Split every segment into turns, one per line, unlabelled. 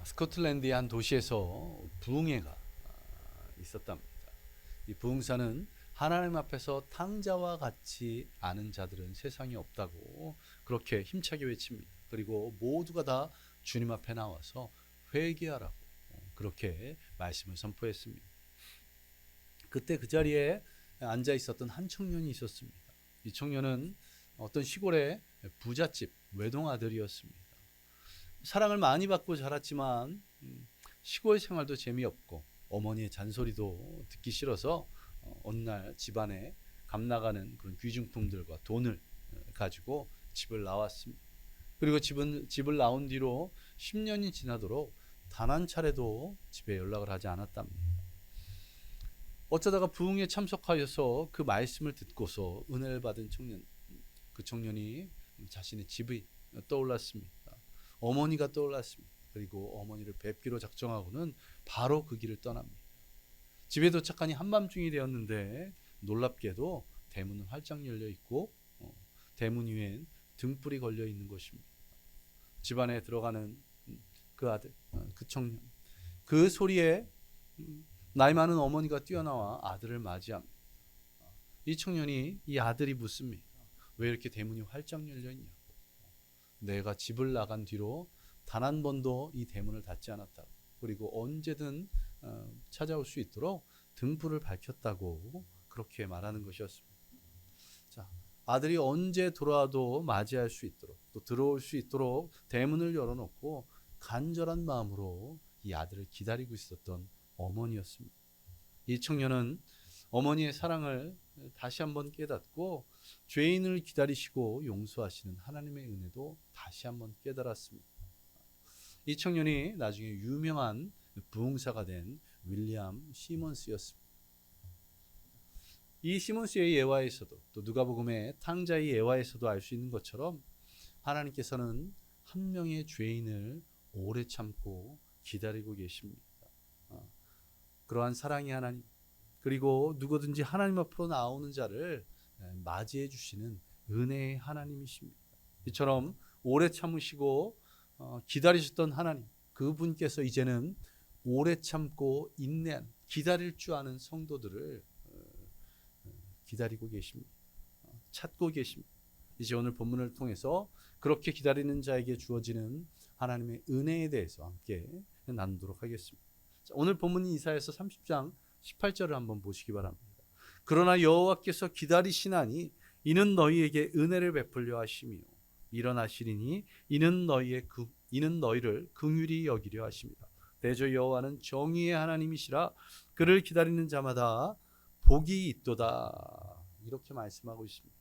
스코틀랜드의 한 도시에서 부흥회가 있었답니다. 이 부흥사는 하나님 앞에서 탕자와 같이 아는 자들은 세상에 없다고 그렇게 힘차게 외칩니다. 그리고 모두가 다 주님 앞에 나와서 회개하라고 그렇게 말씀을 선포했습니다. 그때 그 자리에 앉아 있었던 한 청년이 있었습니다. 이 청년은 어떤 시골의 부잣집 외동아들이었습니다. 사랑을 많이 받고 자랐지만 시골 생활도 재미없고 어머니의 잔소리도 듣기 싫어서 어느 날 집안에 값나가는 그런 귀중품들과 돈을 가지고 집을 나왔습니다. 그리고 집을 나온 뒤로 10년이 지나도록 단 한 차례도 집에 연락을 하지 않았답니다. 어쩌다가 부흥에 참석하여서 그 말씀을 듣고서 은혜를 받은 청년, 그 청년이 자신의 집이 떠올랐습니다. 어머니가 떠올랐습니다. 그리고 어머니를 뵙기로 작정하고는 바로 그 길을 떠납니다. 집에 도착하니 한밤중이 되었는데 놀랍게도 대문은 활짝 열려 있고 대문 위엔 등불이 걸려 있는 것입니다. 집안에 들어가는 그 아들, 그 청년, 그 소리에 나이 많은 어머니가 뛰어나와 아들을 맞이합니다. 이 청년이 이 아들이 묻습니다. 왜 이렇게 대문이 활짝 열려 있냐고. 내가 집을 나간 뒤로 단 한 번도 이 대문을 닫지 않았다고. 그리고 언제든 찾아올 수 있도록 등불을 밝혔다고 그렇게 말하는 것이었습니다. 자, 아들이 언제 돌아와도 맞이할 수 있도록 또 들어올 수 있도록 대문을 열어놓고 간절한 마음으로 이 아들을 기다리고 있었던 어머니였습니다. 이 청년은 어머니의 사랑을 다시 한번 깨닫고 죄인을 기다리시고 용서하시는 하나님의 은혜도 다시 한번 깨달았습니다. 이 청년이 나중에 유명한 부흥사가 된 윌리엄 시몬스였습니다. 이 시몬스의 예화에서도 또 누가복음의 탕자의 예화에서도 알 수 있는 것처럼 하나님께서는 한 명의 죄인을 오래 참고 기다리고 계십니다. 그러한 사랑의 하나님, 그리고 누구든지 하나님 앞으로 나오는 자를 맞이해 주시는 은혜의 하나님이십니다. 이처럼 오래 참으시고 기다리셨던 하나님, 그분께서 이제는 오래 참고 인내한, 기다릴 줄 아는 성도들을 기다리고 계십니다. 찾고 계십니다. 이제 오늘 본문을 통해서 그렇게 기다리는 자에게 주어지는 하나님의 은혜에 대해서 함께 나누도록 하겠습니다. 오늘 본문인 이사야서 30장 18절을 한번 보시기 바랍니다. 그러나 여호와께서 기다리시나니 이는 너희에게 은혜를 베풀려 하시며 일어나시리니 이는 너희를 긍휼히 여기려 하십니다. 대저 여호와는 정의의 하나님이시라 그를 기다리는 자마다 복이 있도다. 이렇게 말씀하고 있습니다.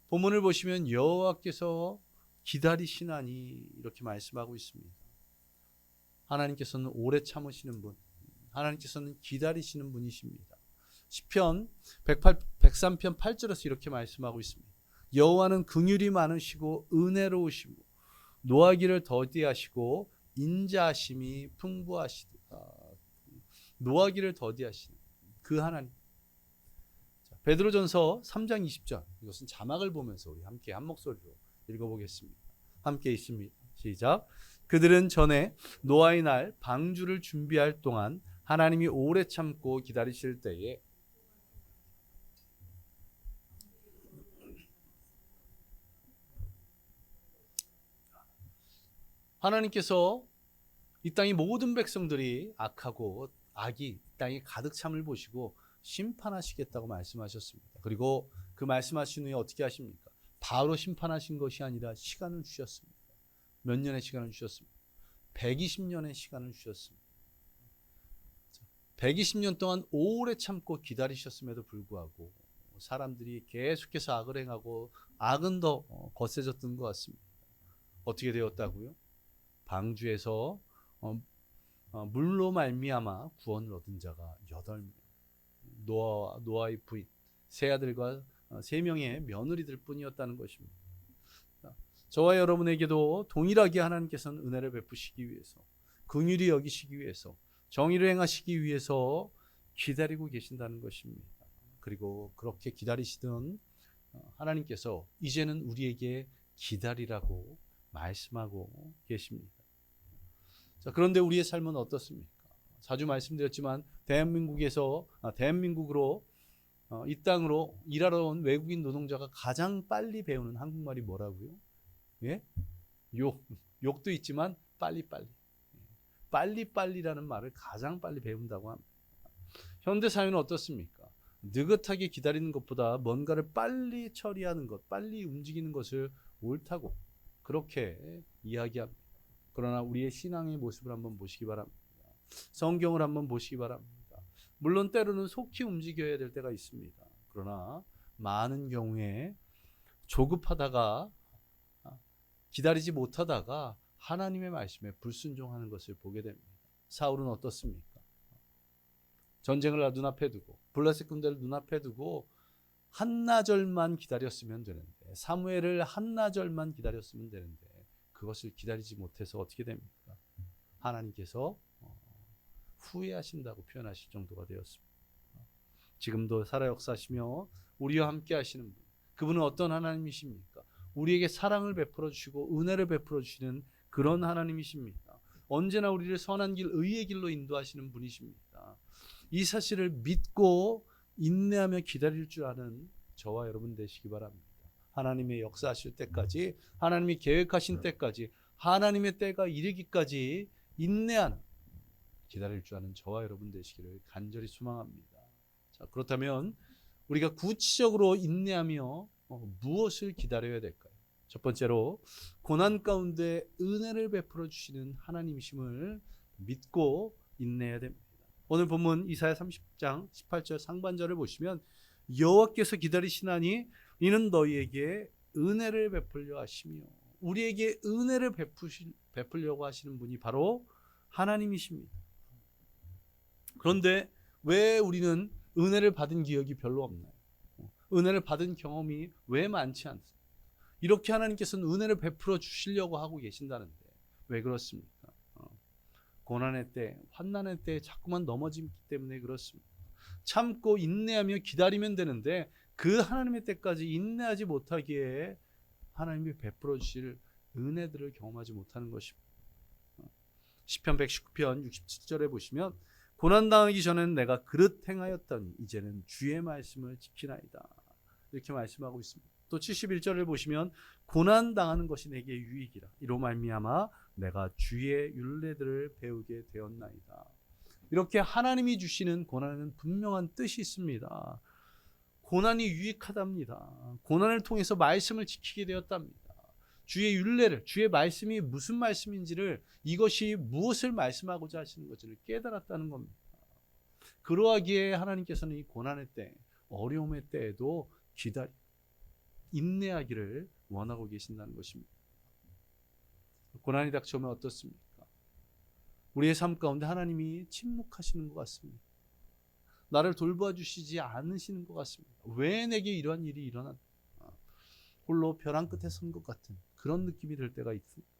본문을 보시면 여호와께서 기다리시나니 이렇게 말씀하고 있습니다. 하나님께서는 오래 참으시는 분, 하나님께서는 기다리시는 분이십니다. 시편 103편 8절에서 이렇게 말씀하고 있습니다. 여호와는 긍휼이 많으시고 은혜로우시고 노하기를 더디하시고 인자하심이 풍부하시다. 노하기를 더디하시는 그 하나님. 베드로전서 3장 20절, 이것은 자막을 보면서 우리 함께 한 목소리로 읽어보겠습니다. 함께 있습니다. 시작. 그들은 전에 노아의 날 방주를 준비할 동안 하나님이 오래 참고 기다리실 때에 하나님께서 이 땅의 모든 백성들이 악하고 악이 땅에 가득 참을 보시고 심판하시겠다고 말씀하셨습니다. 그리고 그 말씀하신 후에 어떻게 하십니까? 바로 심판하신 것이 아니라 시간을 주셨습니다. 몇 년의 시간을 주셨습니다. 120년의 시간을 주셨습니다. 120년 동안 오래 참고 기다리셨음에도 불구하고 사람들이 계속해서 악을 행하고 악은 더 거세졌던 것 같습니다. 어떻게 되었다고요? 방주에서 물로 말미암아 구원을 얻은 자가 8명, 노아의 부인, 세 아들과 3명의 며느리들 뿐이었다는 것입니다. 저와 여러분에게도 동일하게 하나님께서는 은혜를 베푸시기 위해서, 긍휼히 여기시기 위해서, 정의를 행하시기 위해서 기다리고 계신다는 것입니다. 그리고 그렇게 기다리시던 하나님께서 이제는 우리에게 기다리라고 말씀하고 계십니다. 자, 그런데 우리의 삶은 어떻습니까? 자주 말씀드렸지만 대한민국으로 이 땅으로 일하러 온 외국인 노동자가 가장 빨리 배우는 한국말이 뭐라고요? 예? 욕도 있지만 빨리빨리라는 말을 가장 빨리 배운다고 합니다. 현대 사회는 어떻습니까? 느긋하게 기다리는 것보다 뭔가를 빨리 처리하는 것, 빨리 움직이는 것을 옳다고 그렇게 이야기합니다. 그러나 우리의 신앙의 모습을 한번 보시기 바랍니다. 성경을 한번 보시기 바랍니다. 물론 때로는 속히 움직여야 될 때가 있습니다. 그러나 많은 경우에 조급하다가 기다리지 못하다가 하나님의 말씀에 불순종하는 것을 보게 됩니다. 사울은 어떻습니까? 전쟁을 눈앞에 두고 블레셋 군대를 눈앞에 두고 한나절만 기다렸으면 되는데, 사무엘을 한나절만 기다렸으면 되는데 그것을 기다리지 못해서 어떻게 됩니까? 하나님께서 후회하신다고 표현하실 정도가 되었습니다. 지금도 살아 역사하시며 우리와 함께 하시는 분, 그분은 어떤 하나님이십니까? 우리에게 사랑을 베풀어 주시고 은혜를 베풀어 주시는 그런 하나님이십니다. 언제나 우리를 선한 길, 의의 길로 인도하시는 분이십니다. 이 사실을 믿고 인내하며 기다릴 줄 아는 저와 여러분 되시기 바랍니다. 하나님의 역사하실 때까지, 하나님이 계획하신 때까지, 하나님의 때가 이르기까지 인내하는, 기다릴 줄 아는 저와 여러분 되시기를 간절히 소망합니다. 자, 그렇다면 우리가 구체적으로 인내하며 무엇을 기다려야 될까요? 첫 번째로 고난 가운데 은혜를 베풀어 주시는 하나님이심을 믿고 인내해야 됩니다. 오늘 본문 이사야 30장 18절 상반절을 보시면 여호와께서 기다리시나니 이는 너희에게 은혜를 베풀려 하시며, 우리에게 은혜를 베풀려고 하시는 분이 바로 하나님이십니다. 그런데 왜 우리는 은혜를 받은 기억이 별로 없나요? 은혜를 받은 경험이 왜 많지 않습니까? 이렇게 하나님께서는 은혜를 베풀어 주시려고 하고 계신다는데 왜 그렇습니까? 고난의 때, 환난의 때 자꾸만 넘어지기 때문에 그렇습니다. 참고 인내하며 기다리면 되는데 그 하나님의 때까지 인내하지 못하기에 하나님이 베풀어 주실 은혜들을 경험하지 못하는 것입니다. 시편 119편 67절에 보시면 고난당하기 전에는 내가 그릇 행하였더니 이제는 주의 말씀을 지키나이다, 이렇게 말씀하고 있습니다. 또 71절을 보시면 고난당하는 것이 내게 유익이라 이로 말미암아 내가 주의 율례들을 배우게 되었나이다. 이렇게 하나님이 주시는 고난에는 분명한 뜻이 있습니다. 고난이 유익하답니다. 고난을 통해서 말씀을 지키게 되었답니다. 주의 율례를, 주의 말씀이 무슨 말씀인지를, 이것이 무엇을 말씀하고자 하시는 것을 깨달았다는 겁니다. 그러하기에 하나님께서는 이 고난의 때, 어려움의 때에도 인내하기를 원하고 계신다는 것입니다. 고난이 닥쳐오면 어떻습니까? 우리의 삶 가운데 하나님이 침묵하시는 것 같습니다. 나를 돌봐 주시지 않으시는 것 같습니다. 왜 내게 이러한 일이 일어났나? 홀로 벼랑 끝에 선 것 같은 그런 느낌이 들 때가 있습니다.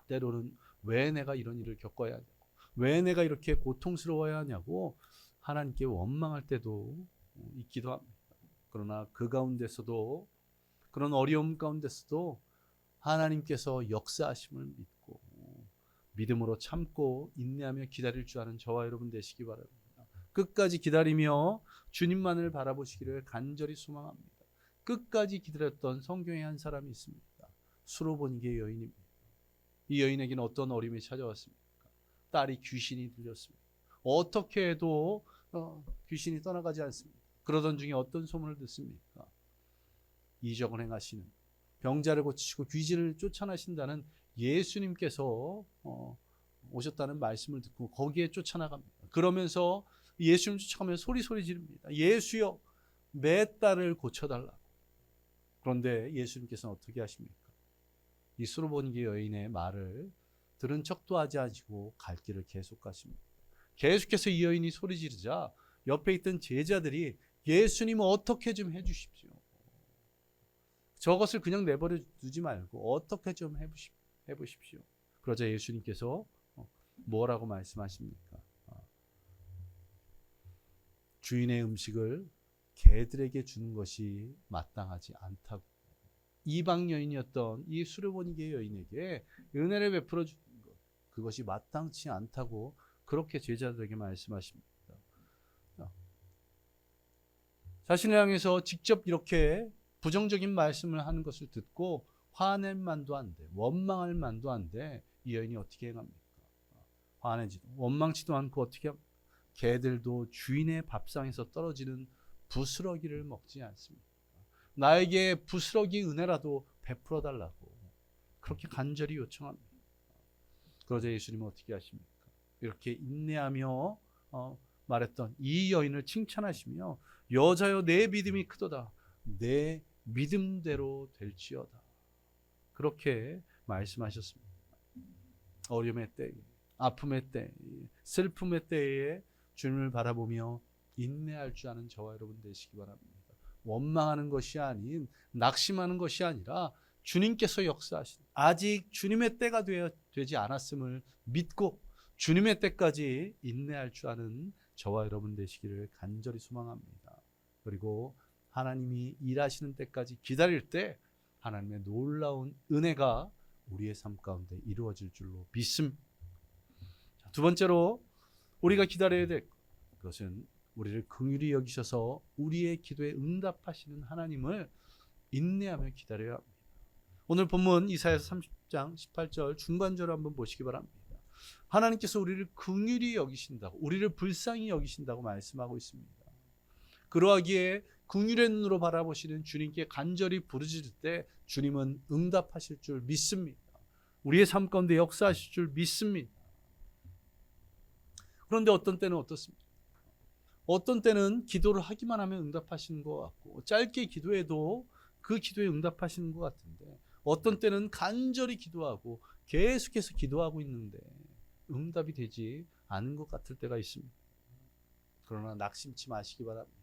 때로는 왜 내가 이런 일을 겪어야 하냐고, 왜 내가 이렇게 고통스러워야 하냐고 하나님께 원망할 때도 있기도 합니다. 그러나 그 가운데서도, 그런 어려움 가운데서도 하나님께서 역사하심을 믿고 믿음으로 참고 인내하며 기다릴 줄 아는 저와 여러분 되시기 바랍니다. 끝까지 기다리며 주님만을 바라보시기를 간절히 소망합니다. 끝까지 기다렸던 성경의 한 사람이 있습니다. 수로보니게 여인입니다. 이 여인에게는 어떤 어려움이 찾아왔습니까? 딸이 귀신이 들렸습니다. 어떻게 해도 귀신이 떠나가지 않습니다. 그러던 중에 어떤 소문을 듣습니까? 이적을 행하시는, 병자를 고치시고 귀신을 쫓아내신다는 예수님께서 오셨다는 말씀을 듣고 거기에 쫓아나갑니다. 그러면서 예수님 쫓아가면서 소리 지릅니다. 예수여, 내 딸을 고쳐달라고. 그런데 예수님께서는 어떻게 하십니까? 이 수로보니게 여인의 말을 들은 척도 하지 않으시고 갈 길을 계속 가십니다. 계속해서 이 여인이 소리 지르자 옆에 있던 제자들이 예수님 어떻게 좀 해주십시오. 저것을 그냥 내버려 두지 말고 어떻게 좀 해보십시오. 그러자 예수님께서 뭐라고 말씀하십니까? 주인의 음식을 개들에게 주는 것이 마땅하지 않다고. 이방 여인이었던 이 수르보니게 여인에게 은혜를 베풀어 주는 것, 그것이 마땅치 않다고 그렇게 제자들에게 말씀하십니다. 자신을 향해서 직접 이렇게 부정적인 말씀을 하는 것을 듣고 화낼 만도 한데, 원망할 만도 한데, 이 여인이 어떻게 행합니까? 화내지도 원망치도 않고 어떻게 합니까? 개들도 주인의 밥상에서 떨어지는 부스러기를 먹지 않습니다. 나에게 부스러기 은혜라도 베풀어 달라고 그렇게 간절히 요청합니다. 그러자 예수님은 어떻게 하십니까? 이렇게 인내하며 말했던 이 여인을 칭찬하시며, 여자여 내 믿음이 크도다, 내 믿음대로 될지어다, 그렇게 말씀하셨습니다. 어려움의 때, 아픔의 때, 슬픔의 때에 주님을 바라보며 인내할 줄 아는 저와 여러분 되시기 바랍니다. 원망하는 것이 아닌, 낙심하는 것이 아니라 주님께서 역사하신, 아직 주님의 때가 되지 않았음을 믿고 주님의 때까지 인내할 줄 아는 저와 여러분 되시기를 간절히 소망합니다. 그리고 하나님이 일하시는 때까지 기다릴 때 하나님의 놀라운 은혜가 우리의 삶 가운데 이루어질 줄로 믿습니다. 두 번째로 우리가 기다려야 될 것은 우리를 긍휼히 여기셔서 우리의 기도에 응답하시는 하나님을 인내하며 기다려야 합니다. 오늘 본문 이사야서 30장 18절 중간절을 한번 보시기 바랍니다. 하나님께서 우리를 긍휼히 여기신다고, 우리를 불쌍히 여기신다고 말씀하고 있습니다. 그러하기에 긍휼의 눈으로 바라보시는 주님께 간절히 부르짖을 때 주님은 응답하실 줄 믿습니다. 우리의 삶 가운데 역사하실 줄 믿습니다. 그런데 어떤 때는 어떻습니까? 어떤 때는 기도를 하기만 하면 응답하시는 것 같고, 짧게 기도해도 그 기도에 응답하시는 것 같은데, 어떤 때는 간절히 기도하고 계속해서 기도하고 있는데 응답이 되지 않은 것 같을 때가 있습니다. 그러나 낙심치 마시기 바랍니다.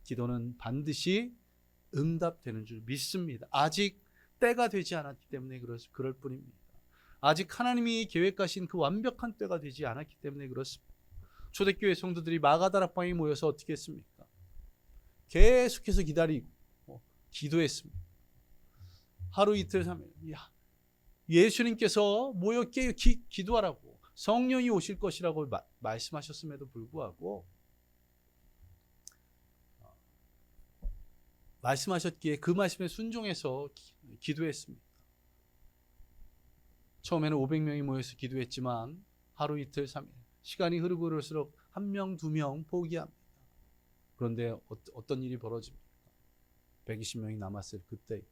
기도는 반드시 응답되는 줄 믿습니다. 아직 때가 되지 않았기 때문에 그럴 뿐입니다. 아직 하나님이 계획하신 그 완벽한 때가 되지 않았기 때문에 그렇습니다. 초대교회 성도들이 마가다락방에 모여서 어떻게 했습니까? 계속해서 기다리고 기도했습니다. 하루 이틀 3일 예수님께서 모여 기도하라고, 성령이 오실 것이라고 말씀하셨음에도 불구하고 말씀하셨기에 그 말씀에 순종해서 기도했습니다. 처음에는 500명이 모여서 기도했지만 하루 이틀 3일 시간이 흐르고 흐를수록 1명 2명 포기합니다. 그런데 어떤 일이 벌어집니까? 120명이 남았을 그때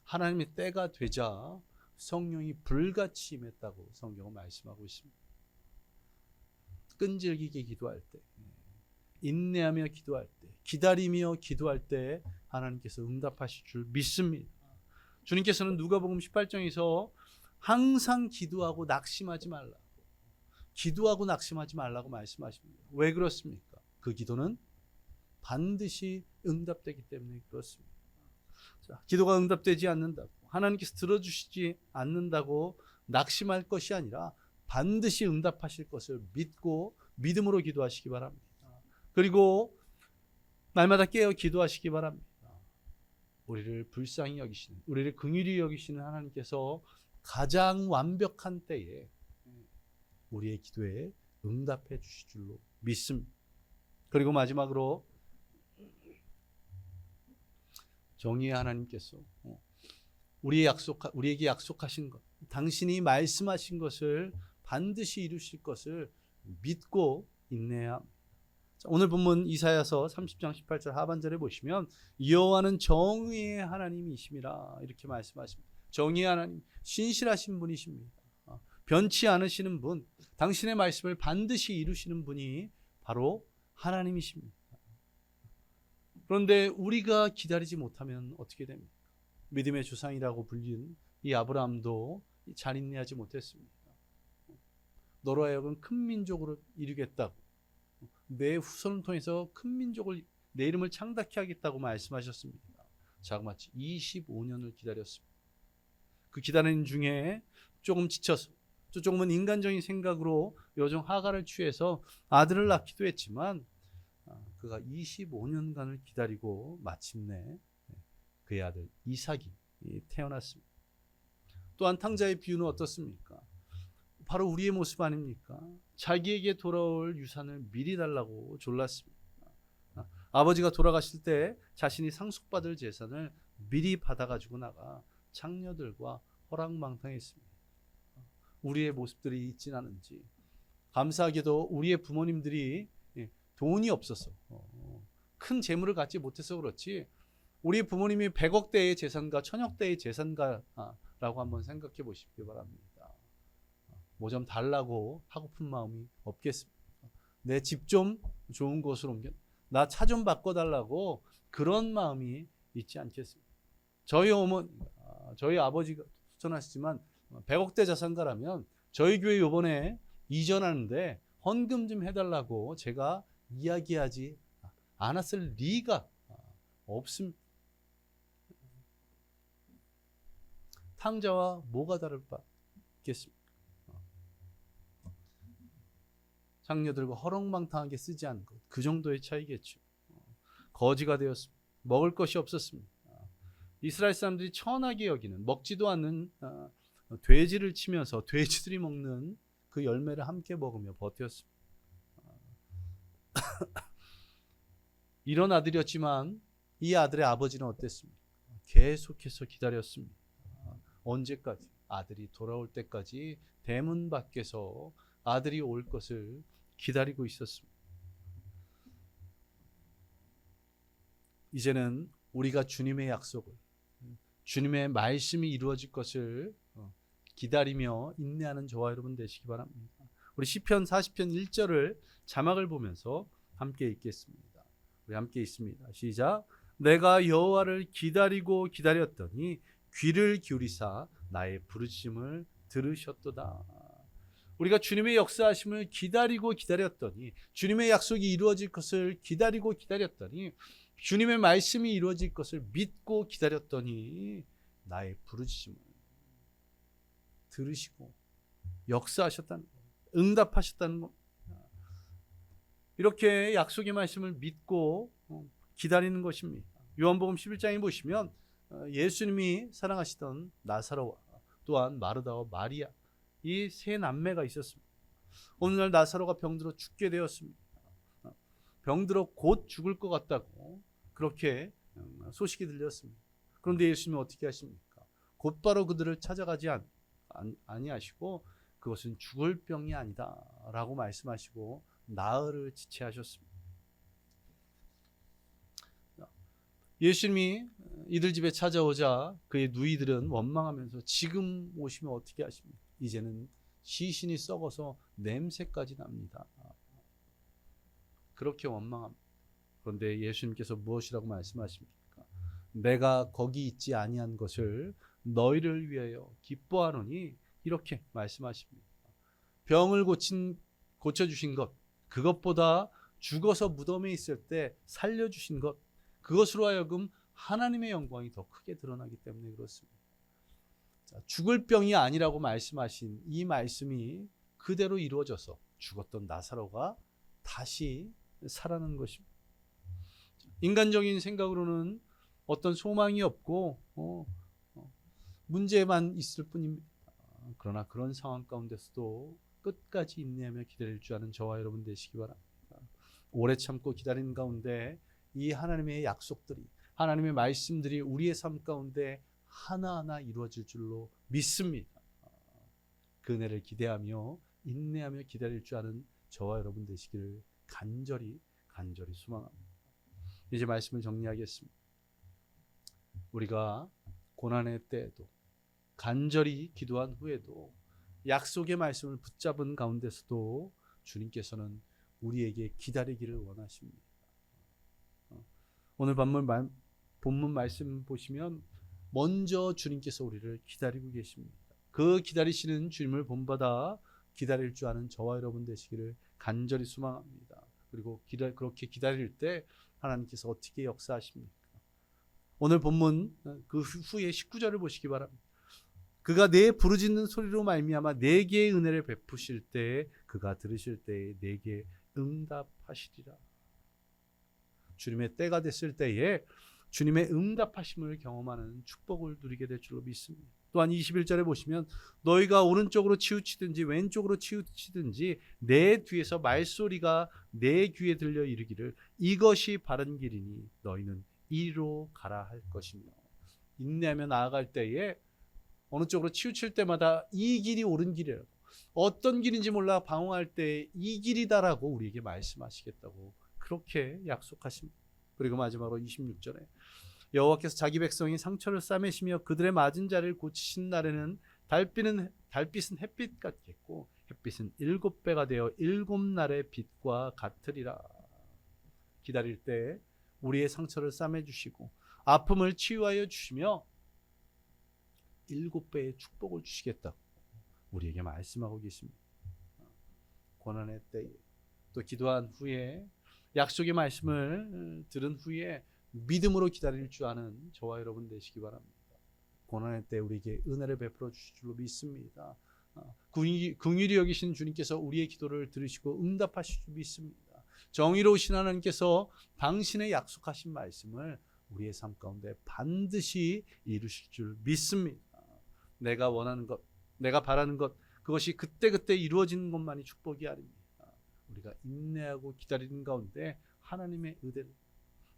하나님의 때가 되자 성령이 불같이 임했다고 성경은 말씀하고 있습니다. 끈질기게 기도할 때, 인내하며 기도할 때, 기다리며 기도할 때 하나님께서 응답하실 줄 믿습니다. 주님께서는 누가복음 18장에서 항상 기도하고 낙심하지 말라고, 기도하고 낙심하지 말라고 말씀하십니다. 왜 그렇습니까? 그 기도는 반드시 응답되기 때문에 그렇습니다. 자, 기도가 응답되지 않는다고, 하나님께서 들어주시지 않는다고 낙심할 것이 아니라 반드시 응답하실 것을 믿고 믿음으로 기도하시기 바랍니다. 그리고 날마다 깨어 기도하시기 바랍니다. 우리를 불쌍히 여기시는, 우리를 긍휼히 여기시는 하나님께서 가장 완벽한 때에 우리의 기도에 응답해 주실 줄로 믿습니다. 그리고 마지막으로 정의의 하나님께서 우리에게 약속하신 것, 당신이 말씀하신 것을 반드시 이루실 것을 믿고 인내해야 합니다. 오늘 본문 이사야서 30장 18절 하반절에 보시면 여호와는 정의의 하나님이심이라 이렇게 말씀하십니다. 정의의 하나님, 신실하신 분이십니다. 변치 않으시는 분, 당신의 말씀을 반드시 이루시는 분이 바로 하나님이십니다. 그런데 우리가 기다리지 못하면 어떻게 됩니까? 믿음의 조상이라고 불린 이 아브라함도 잘 인내하지 못했습니다. 너로 하여금 큰 민족으로 이루겠다고, 내 후손을 통해서 큰 민족을, 내 이름을 창답케 하겠다고 말씀하셨습니다. 자그마치 25년을 기다렸습니다. 그 기다리는 중에 조금 지쳐서, 또 조금은 인간적인 생각으로 요정 하갈을 취해서 아들을 낳기도 했지만 그가 25년간을 기다리고 마침내 그의 아들 이삭이 태어났습니다. 또한 탕자의 비유는 어떻습니까? 바로 우리의 모습 아닙니까? 자기에게 돌아올 유산을 미리 달라고 졸랐습니다. 아버지가 돌아가실 때 자신이 상속받을 재산을 미리 받아가지고 나가 장녀들과 허랑방탕했습니다. 우리의 모습들이 있진 않은지. 감사하게도 우리의 부모님들이 돈이 없어서 큰 재물을 갖지 못해서 그렇지, 우리 부모님이 100억대의 재산가 1000억대의 재산가라고 한번 생각해 보시기 바랍니다. 뭐 좀 달라고 하고픈 마음이 없겠습니까? 내 집 좀 좋은 곳으로 옮겨, 나 차 좀 바꿔달라고 그런 마음이 있지 않겠습니까? 저희 아버지가 추천하시지만 100억대 자산가라면 저희 교회 요번에 이전하는데 헌금 좀 해달라고 제가 이야기하지 않았을 리가 없습니다. 탕자와 뭐가 다를 바 있겠습니까? 장녀들과 허렁방탕하게 쓰지 않은 것, 그 정도의 차이겠죠. 거지가 되었습니다. 먹을 것이 없었습니다. 이스라엘 사람들이 천하게 여기는, 먹지도 않는 돼지를 치면서 돼지들이 먹는 그 열매를 함께 먹으며 버텼습니다. 이런 아들이었지만 이 아들의 아버지는 어땠습니까? 계속해서 기다렸습니다. 언제까지? 아들이 돌아올 때까지 대문 밖에서 아들이 올 것을 기다리고 있었습니다. 이제는 우리가 주님의 약속을, 주님의 말씀이 이루어질 것을 기다리며 인내하는 저와 여러분 되시기 바랍니다. 우리 시편 40편 1절을 자막을 보면서 함께 읽겠습니다. 우리 함께 읽습니다. 시작. 내가 여호와를 기다리고 기다렸더니 귀를 기울이사 나의 부르심을 들으셨도다. 우리가 주님의 역사하심을 기다리고 기다렸더니, 주님의 약속이 이루어질 것을 기다리고 기다렸더니, 주님의 말씀이 이루어질 것을 믿고 기다렸더니 나의 부르심을 들으시고 역사하셨다는 것, 응답하셨다는 것. 이렇게 약속의 말씀을 믿고 기다리는 것입니다. 요한복음 11장에 보시면 예수님이 사랑하시던 나사로와 또한 마르다와 마리아, 이 세 남매가 있었습니다. 어느 날 나사로가 병들어 죽게 되었습니다. 병들어 곧 죽을 것 같다고 그렇게 소식이 들렸습니다. 그런데 예수님이 어떻게 하십니까? 곧바로 그들을 찾아가지 아니하시고 그것은 죽을 병이 아니다 라고 말씀하시고 나으를 지체하셨습니다. 예수님이 이들 집에 찾아오자 그의 누이들은 원망하면서 지금 오시면 어떻게 하십니까? 이제는 시신이 썩어서 냄새까지 납니다. 그렇게 원망합니다. 그런데 예수님께서 무엇이라고 말씀하십니까? 내가 거기 있지 아니한 것을 너희를 위하여 기뻐하노니, 이렇게 말씀하십니다. 병을 고쳐주신 것, 그것보다 죽어서 무덤에 있을 때 살려주신 것, 그것으로 하여금 하나님의 영광이 더 크게 드러나기 때문에 그렇습니다. 자, 죽을 병이 아니라고 말씀하신 이 말씀이 그대로 이루어져서 죽었던 나사로가 다시 살아난 것입니다. 인간적인 생각으로는 어떤 소망이 없고 문제만 있을 뿐입니다. 그러나 그런 상황 가운데서도 끝까지 인내하며 기다릴 줄 아는 저와 여러분 되시기 바랍니다. 오래 참고 기다리는 가운데 이 하나님의 약속들이, 하나님의 말씀들이 우리의 삶 가운데 하나하나 이루어질 줄로 믿습니다. 그 은혜를 기대하며 인내하며 기다릴 줄 아는 저와 여러분 되시기를 간절히 소망합니다. 이제 말씀을 정리하겠습니다. 우리가 고난의 때에도, 간절히 기도한 후에도, 약속의 말씀을 붙잡은 가운데서도 주님께서는 우리에게 기다리기를 원하십니다. 오늘 본문 말씀 보시면 먼저 주님께서 우리를 기다리고 계십니다. 그 기다리시는 주님을 본받아 기다릴 줄 아는 저와 여러분 되시기를 간절히 소망합니다. 그리고 그렇게 기다릴 때 하나님께서 어떻게 역사하십니까? 오늘 본문 그 후에 19절을 보시기 바랍니다. 그가 내 부르짖는 소리로 말미암아 내게 은혜를 베푸실 때 그가 들으실 때에 내게 응답하시리라. 주님의 때가 됐을 때에 주님의 응답하심을 경험하는 축복을 누리게 될 줄로 믿습니다. 또한 21절에 보시면 너희가 오른쪽으로 치우치든지 왼쪽으로 치우치든지 내 뒤에서 말소리가 내 귀에 들려 이르기를 이것이 바른 길이니 너희는 이리로 가라 할 것이며. 인내하며 나아갈 때에 어느 쪽으로 치우칠 때마다 이 길이 옳은 길이라고, 어떤 길인지 몰라 방황할 때 이 길이다라고 우리에게 말씀하시겠다고 그렇게 약속하십니다. 그리고 마지막으로 26절에 여호와께서 자기 백성이 상처를 싸매시며 그들의 맞은 자리를 고치신 날에는 달빛은 햇빛 같겠고 햇빛은 7배가 되어 7날의 빛과 같으리라. 기다릴 때 우리의 상처를 싸매주시고 아픔을 치유하여 주시며 7배의 축복을 주시겠다고 우리에게 말씀하고 계십니다. 고난의 때에 또 기도한 후에 약속의 말씀을 들은 후에 믿음으로 기다릴 줄 아는 저와 여러분 되시기 바랍니다. 고난의 때 우리에게 은혜를 베풀어 주실 줄로 믿습니다. 긍휼히 여기신 주님께서 우리의 기도를 들으시고 응답하실 줄 믿습니다. 정의로우신 하나님께서 당신의 약속하신 말씀을 우리의 삶 가운데 반드시 이루실 줄 믿습니다. 내가 원하는 것, 내가 바라는 것, 그것이 그때그때 이루어지는 것만이 축복이 아닙니다. 우리가 인내하고 기다리는 가운데 하나님의 의대를,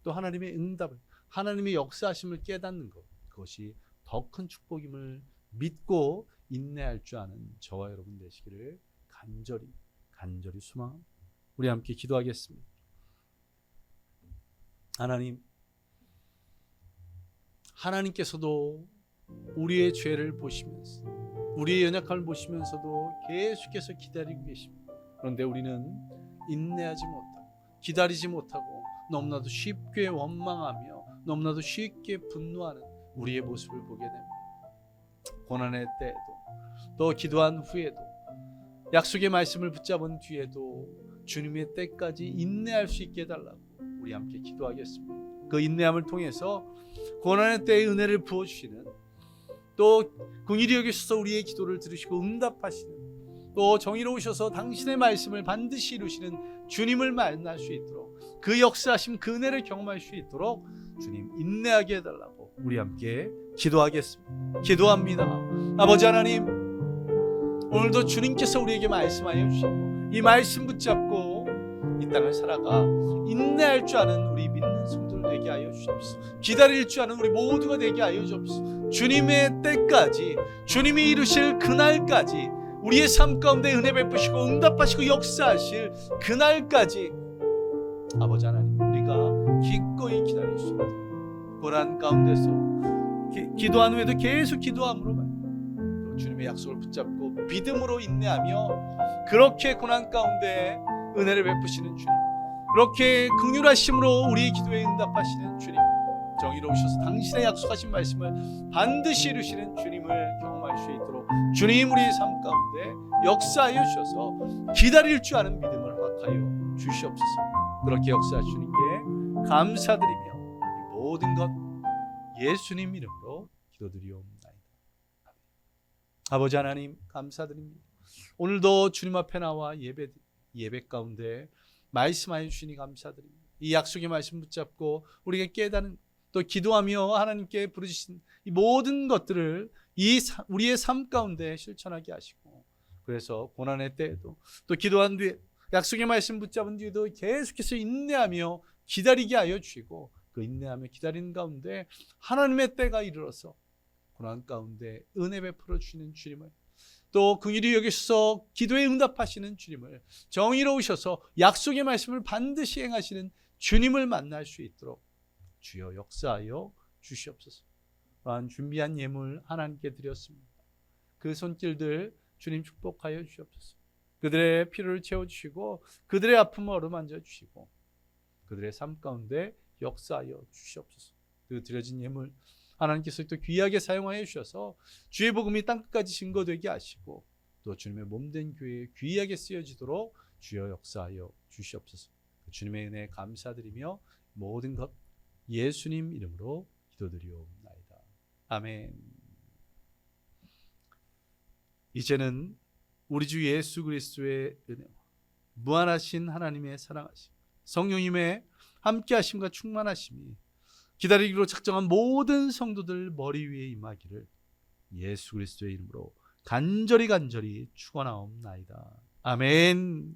또 하나님의 응답을, 하나님의 역사하심을 깨닫는 것, 그것이 더 큰 축복임을 믿고 인내할 줄 아는 저와 여러분 되시기를 간절히 소망합니다. 우리 함께 기도하겠습니다. 하나님께서도 우리의 죄를 보시면서, 우리의 연약함을 보시면서도 계속해서 기다리고 계십니다. 그런데 우리는 인내하지 못하고 기다리지 못하고 너무나도 쉽게 원망하며 너무나도 쉽게 분노하는 우리의 모습을 보게 됩니다. 고난의 때에도 또 기도한 후에도 약속의 말씀을 붙잡은 뒤에도 주님의 때까지 인내할 수 있게 해달라고 우리 함께 기도하겠습니다. 그 인내함을 통해서 고난의 때에 은혜를 부어주시는, 또 긍휼히 여기셔서 우리의 기도를 들으시고 응답하시는, 또 정의로우셔서 당신의 말씀을 반드시 이루시는 주님을 만날 수 있도록, 그 역사하심 그 은혜를 경험할 수 있도록 주님 인내하게 해달라고 우리 함께 기도하겠습니다. 기도합니다. 아버지 하나님, 오늘도 주님께서 우리에게 말씀하여 주시고 이 말씀 붙잡고 이 땅을 살아가 인내할 줄 아는 우리 믿는 성도들 되게 하여 주옵소서. 기다릴 줄 아는 우리 모두가 되게 하여 주옵소서. 주님의 때까지, 주님이 이루실 그날까지 우리의 삶 가운데 은혜 베푸시고 응답하시고 역사하실 그날까지 아버지 하나님, 우리가 기꺼이 기다릴 수 있도록 고난 가운데서 기도한 후에도 계속 기도함으로 또 주님의 약속을 붙잡고 믿음으로 인내하며 그렇게 고난 가운데 은혜를 베푸시는 주님, 그렇게 긍휼하심으로 우리의 기도에 응답하시는 주님, 정의로우셔서 당신의 약속하신 말씀을 반드시 이루시는 주님을 경험할 수 있도록 주님 우리의 삶 가운데 역사하여 주셔서 기다릴 줄 아는 믿음을 허락하여 주시옵소서. 그렇게 역사할 주님께 감사드리며 이 모든 것 예수님 이름으로 기도드리옵나이다. 아버지 하나님, 감사드립니다. 오늘도 주님 앞에 나와 예배 가운데 말씀하여 주시니 감사드립니다. 이 약속의 말씀 붙잡고 우리가 깨닫는, 또 기도하며 하나님께 부르신 이 모든 것들을 우리의 삶 가운데 실천하게 하시고, 그래서 고난의 때에도 또 기도한 뒤에 약속의 말씀 붙잡은 뒤에도 계속해서 인내하며 기다리게 하여 주시고, 그 인내하며 기다리는 가운데 하나님의 때가 이르러서 고난 가운데 은혜 베풀어 주시는 주님을, 또 긍휼히 여기셔서 기도에 응답하시는 주님을, 정의로우셔서 약속의 말씀을 반드시 행하시는 주님을 만날 수 있도록 주여 역사하여 주시옵소서. 또한 준비한 예물 하나님께 드렸습니다. 그 손길들 주님 축복하여 주시옵소서. 그들의 필요를 채워주시고 그들의 아픔을 어루만져 주시고 그들의 삶 가운데 역사하여 주시옵소서. 그 드려진 예물 하나님께서 또 귀하게 사용하여 주셔서 주의 복음이 땅끝까지 증거되게 하시고 또 주님의 몸된 교회에 귀하게 쓰여지도록 주여 역사하여 주시옵소서. 주님의 은혜에 감사드리며 모든 것 예수님 이름으로 기도드리옵나이다. 아멘. 이제는 우리 주 예수 그리스도의 은혜와 무한하신 하나님의 사랑하심, 성령님의 함께하심과 충만하심이 기다리기로 작정한 모든 성도들 머리 위에 임하기를 예수 그리스도의 이름으로 간절히 축원하옵나이다. 아멘.